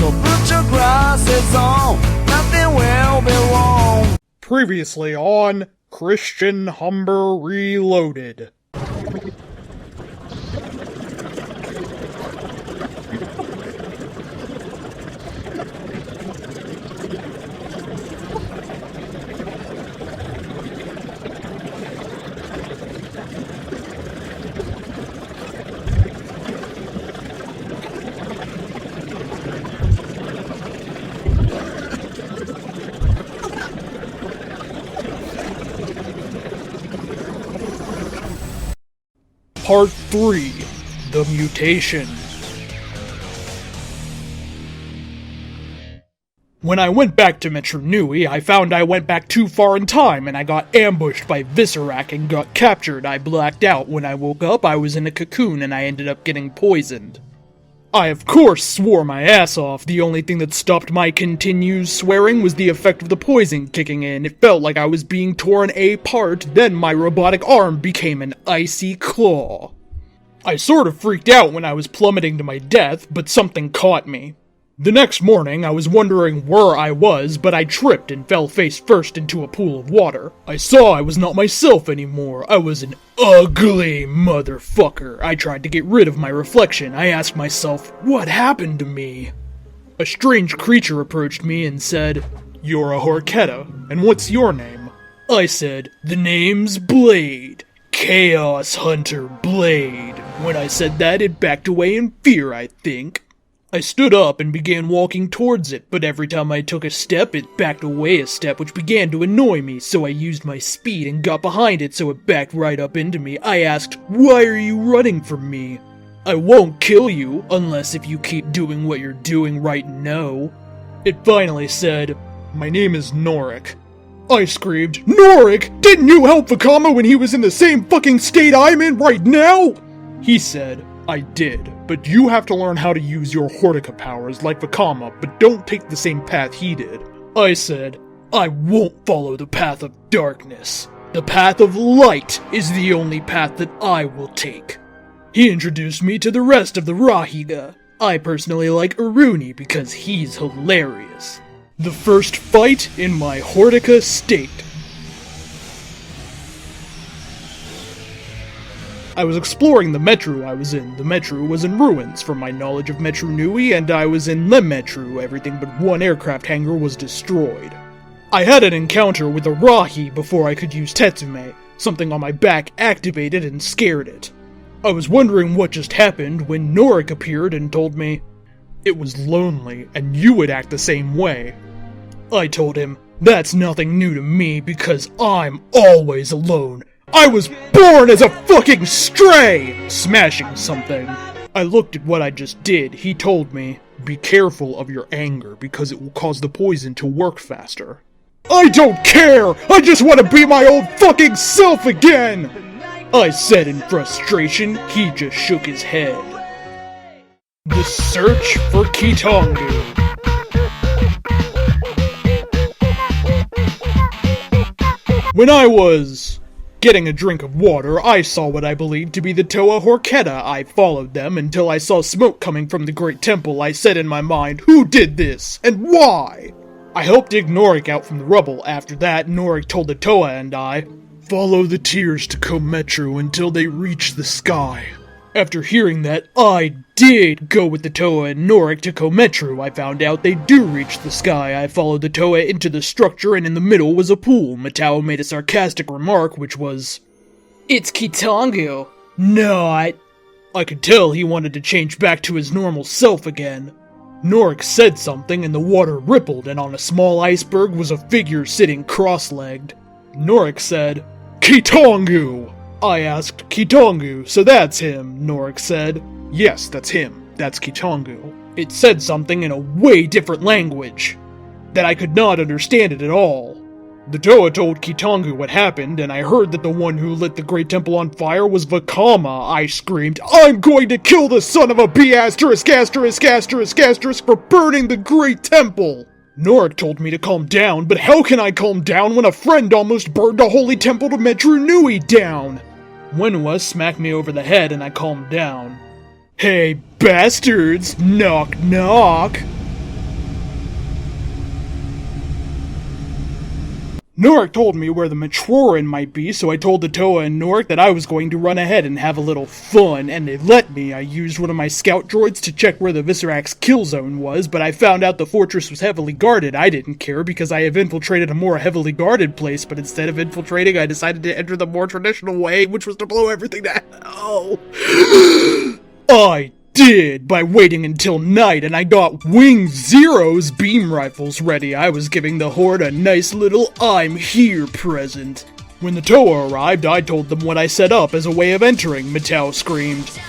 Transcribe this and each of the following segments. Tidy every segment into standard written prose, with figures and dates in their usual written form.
So put your glasses on, nothing will be wrong. Previously on Christian Humber Reloaded. Part 3. The Mutation. When I went back to Metro Nui, I found I went back too far in time and I got ambushed by Viscerac and got captured. I blacked out. When I woke up, I was in a cocoon and I ended up getting poisoned. I of course swore my ass off. The only thing that stopped my continued swearing was the effect of the poison kicking in. It felt like I was being torn apart, then my robotic arm became an icy claw. I sort of freaked out when I was plummeting to my death, but something caught me. The next morning, I was wondering where I was, but I tripped and fell face first into a pool of water. I saw I was not myself anymore. I was an ugly motherfucker. I tried to get rid of my reflection. I asked myself, what happened to me? A strange creature approached me and said, "You're a Horchetta, and what's your name?" I said, "The name's Blade. Chaos Hunter Blade." When I said that, it backed away in fear, I think. I stood up and began walking towards it, but every time I took a step, it backed away a step, which began to annoy me, so I used my speed and got behind it so it backed right up into me. I asked, "Why are you running from me?" "I won't kill you, unless if you keep doing what you're doing right now." It finally said, "My name is Norik." I screamed, "Norik! Didn't you help Vakama when he was in the same fucking state I'm in right now?" He said, "I did, but you have to learn how to use your Hortica powers like Vakama, but don't take the same path he did." I said, "I won't follow the path of darkness. The path of light is the only path that I will take." He introduced me to the rest of the Rahiga. I personally like Aruni because he's hilarious. The first fight in my Hortica state. I was exploring the metro I was in. The metro was in ruins from my knowledge of Metro Nui, and I was in Le Metro. Everything but one aircraft hangar was destroyed. I had an encounter with a Rahi before I could use Tetsume. Something on my back activated and scared it. I was wondering what just happened when Norik appeared and told me it was lonely and you would act the same way. I told him, "That's nothing new to me because I'm always alone. I was born as a fucking stray!" Smashing something. I looked at what I just did. He told me, "Be careful of your anger because it will cause the poison to work faster." I don't care! I just want to be my old fucking self again! I said in frustration. He just shook his head. The search for Kitongu. When I was getting a drink of water, I saw what I believed to be the Toa Horchetta. I followed them until I saw smoke coming from the Great Temple. I said in my mind, who did this, and why? I helped dig Norik out from the rubble. After that, Norik told the Toa and I, "Follow the tears to Kometru until they reach the sky." After hearing that, I did go with the Toa and Norik to Kometru. I found out they do reach the sky. I followed the Toa into the structure, and in the middle was a pool. Matao made a sarcastic remark, which was, "It's Kitongu." I could tell he wanted to change back to his normal self again. Norik said something, and the water rippled, and on a small iceberg was a figure sitting cross-legged. Norik said, "Kitongu!" I asked, "Kitongu, so that's him?" Norik said, "Yes, that's him. That's Kitongu." It said something in a way different language, that I could not understand it at all. The Toa told Kitongu what happened, and I heard that the one who lit the Great Temple on fire was Vakama. I screamed, "I'm going to kill the son of a B** for burning the Great Temple!" Norik told me to calm down, but how can I calm down when a friend almost burned a holy temple to Metru Nui down? Wenwa smacked me over the head and I calmed down. "Hey, bastards! Knock, knock!" Norik told me where the Wherein might be, so I told the Toa and Norik that I was going to run ahead and have a little fun, and they let me. I used one of my scout droids to check where the Visorak's kill zone was, but I found out the fortress was heavily guarded. I didn't care because I have infiltrated a more heavily guarded place, but instead of infiltrating, I decided to enter the more traditional way, which was to blow everything to hell. I did, by waiting until night, and I got Wing Zero's beam rifles ready. I was giving the Horde a nice little I'm here present. When the Toa arrived, I told them what I set up as a way of entering, Mattel screamed.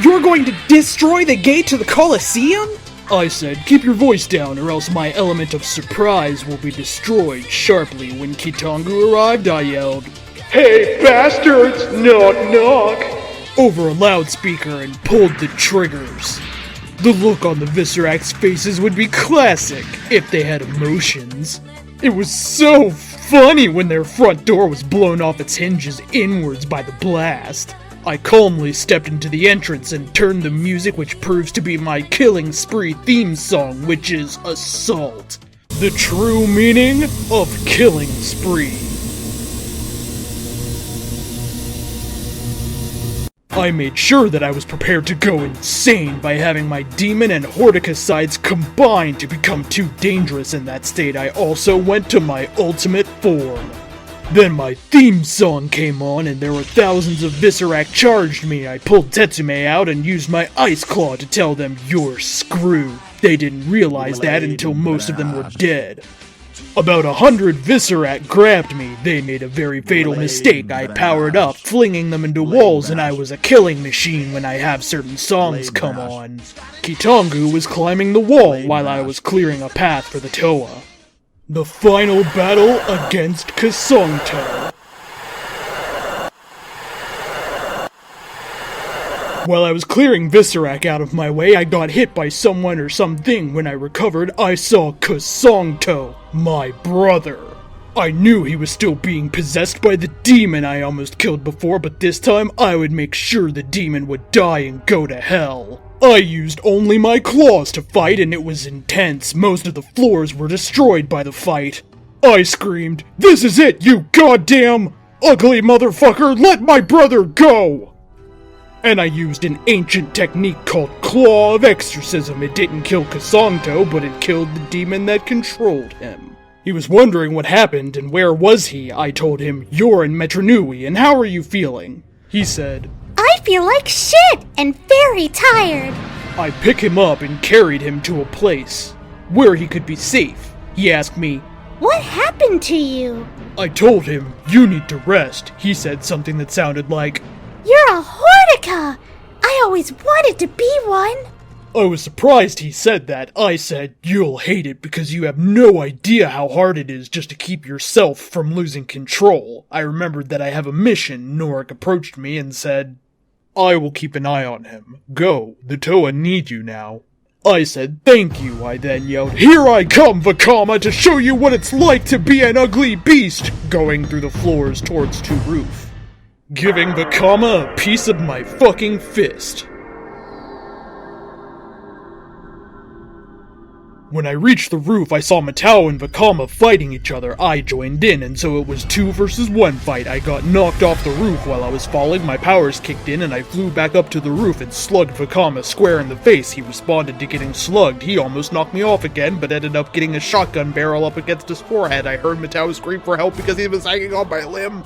You're going to destroy the gate to the Colosseum? I said, keep your voice down or else my element of surprise will be destroyed. Sharply, when Kitongu arrived, I yelled, "Hey bastards, knock knock!" over a loudspeaker and pulled the triggers. The look on the Visorak's faces would be classic if they had emotions. It was so funny when their front door was blown off its hinges inwards by the blast. I calmly stepped into the entrance and turned the music, which proves to be my Killing Spree theme song, which is Assault. The true meaning of Killing Spree. I made sure that I was prepared to go insane by having my demon and Hortica sides combine to become too dangerous. In that state, I also went to my ultimate form. Then my theme song came on and there were thousands of Visorak charged me. I pulled Tetsume out and used my Ice Claw to tell them you're screwed. They didn't realize that until most of them were dead. About 100 Visorak grabbed me. They made a very fatal mistake. I powered up, flinging them into walls, and I was a killing machine when I have certain songs come on. Kitongu was climbing the wall while I was clearing a path for the Toa. The final battle against Kasongto. While I was clearing Visorak out of my way, I got hit by someone or something. When I recovered, I saw Kasongto, my brother. I knew he was still being possessed by the demon I almost killed before, but this time I would make sure the demon would die and go to hell. I used only my claws to fight and it was intense. Most of the floors were destroyed by the fight. I screamed, "This is it, you goddamn ugly motherfucker! Let my brother go!" And I used an ancient technique called Claw of Exorcism. It didn't kill Kasongto, but it killed the demon that controlled him. He was wondering what happened and where was he. I told him, "You're in Metronui, and how are you feeling?" He said, "I feel like shit and very tired." I picked him up and carried him to a place where he could be safe. He asked me, "What happened to you?" I told him, "You need to rest." He said something that sounded like, "You're a Hortica! I always wanted to be one." I was surprised he said that. I said, "You'll hate it because you have no idea how hard it is just to keep yourself from losing control." I remembered that I have a mission. Norik approached me and said, "I will keep an eye on him. Go, the Toa need you now." I said, "Thank you." I then yelled, "Here I come, Vakama, to show you what it's like to be an ugly beast," going through the floors towards to roof, giving Vakama a piece of my fucking fist. When I reached the roof, I saw Matao and Vakama fighting each other. I joined in, and so it was 2 versus 1 fight. I got knocked off the roof while I was falling, my powers kicked in, and I flew back up to the roof and slugged Vakama square in the face. He responded to getting slugged. He almost knocked me off again, but ended up getting a shotgun barrel up against his forehead. I heard Matao scream for help because he was hanging on my limb.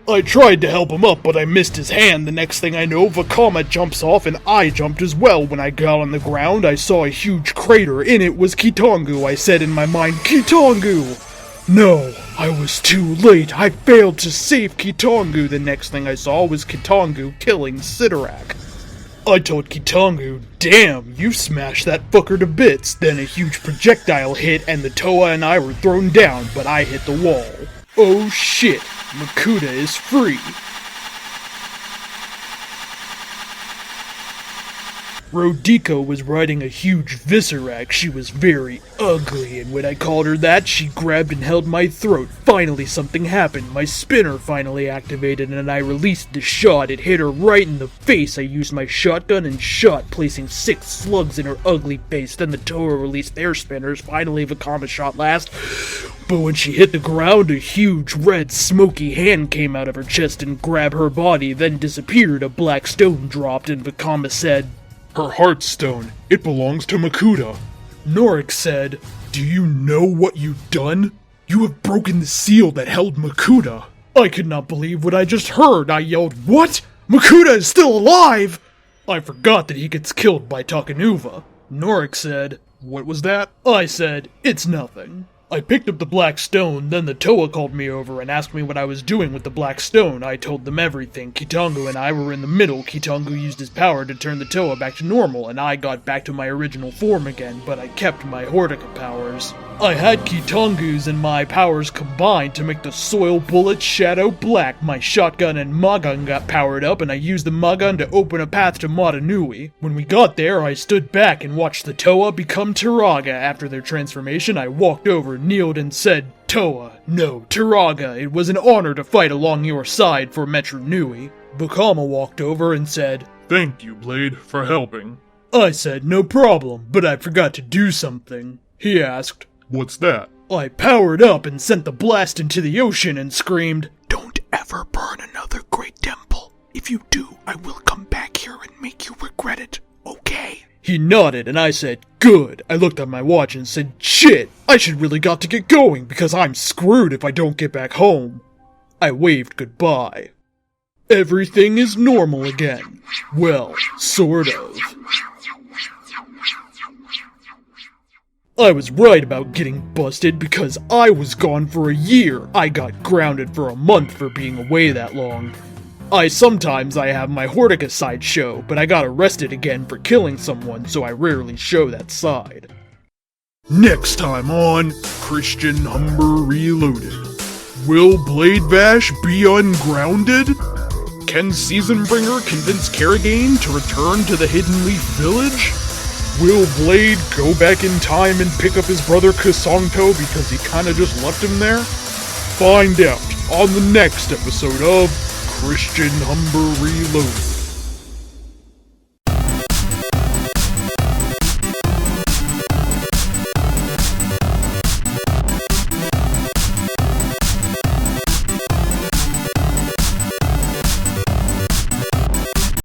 I tried to help him up, but I missed his hand. The next thing I know, Vakama jumps off, and I jumped as well. When I got on the ground, I saw a huge crater. In it was Kitongu. I said in my mind, "Kitongu!" No, I was too late. I failed to save Kitongu. The next thing I saw was Kitongu killing Sidorak. I told Kitongu, "Damn, you smashed that fucker to bits." Then a huge projectile hit, and the Toa and I were thrown down, but I hit the wall. Oh shit. Makuta is free. Rodiko was riding a huge Visorak. She was very ugly, and when I called her that, she grabbed and held my throat. Finally, something happened. My spinner finally activated, and I released the shot. It hit her right in the face. I used my shotgun and shot, placing 6 slugs in her ugly face. Then the Toa released their spinners. Finally, Vakama shot last. But when she hit the ground, a huge, red, smoky hand came out of her chest and grabbed her body, then disappeared. A black stone dropped, and Vakama said, "Her heartstone. It belongs to Makuta." Norik said, "Do you know what you've done? You have broken the seal that held Makuta." I could not believe what I just heard. I yelled, "What? Makuta is still alive!" I forgot that he gets killed by Takanuva. Norik said, "What was that?" I said, "It's nothing." I picked up the black stone, then the Toa called me over and asked me what I was doing with the black stone. I told them everything. Kitangu and I were in the middle. Kitangu used his power to turn the Toa back to normal, and I got back to my original form again, but I kept my Hortica powers. I had Kitangu's and my powers combined to make the soil bullet shadow black. My shotgun and Magun got powered up, and I used the Magun to open a path to Madanui. When we got there, I stood back and watched the Toa become Turaga. After their transformation, I walked over, kneeled, and said, "Toa, no, Turaga, it was an honor to fight along your side for Metru Nui." Vakama walked over and said, "Thank you, Blade, for helping." I said, "No problem, but I forgot to do something." He asked, "What's that?" I powered up and sent the blast into the ocean and screamed, Don't ever burn another great temple. If you do, I will come back here and make you regret it, okay? He nodded and I said, "Good." I looked at my watch and said, "Shit, I should really got to get going because I'm screwed if I don't get back home." I waved goodbye. Everything is normal again. Well, sort of. I was right about getting busted because I was gone for a year. I got grounded for a month for being away that long. Sometimes I have my Hortica side show, but I got arrested again for killing someone, so I rarely show that side. Next time on Christian Humber Reloaded. Will Blade Vash be ungrounded? Can Seasonbringer convince Carragane to return to the Hidden Leaf Village? Will Blade go back in time and pick up his brother Kasongto because he kinda just left him there? Find out on the next episode of Christian Humber Reloaded.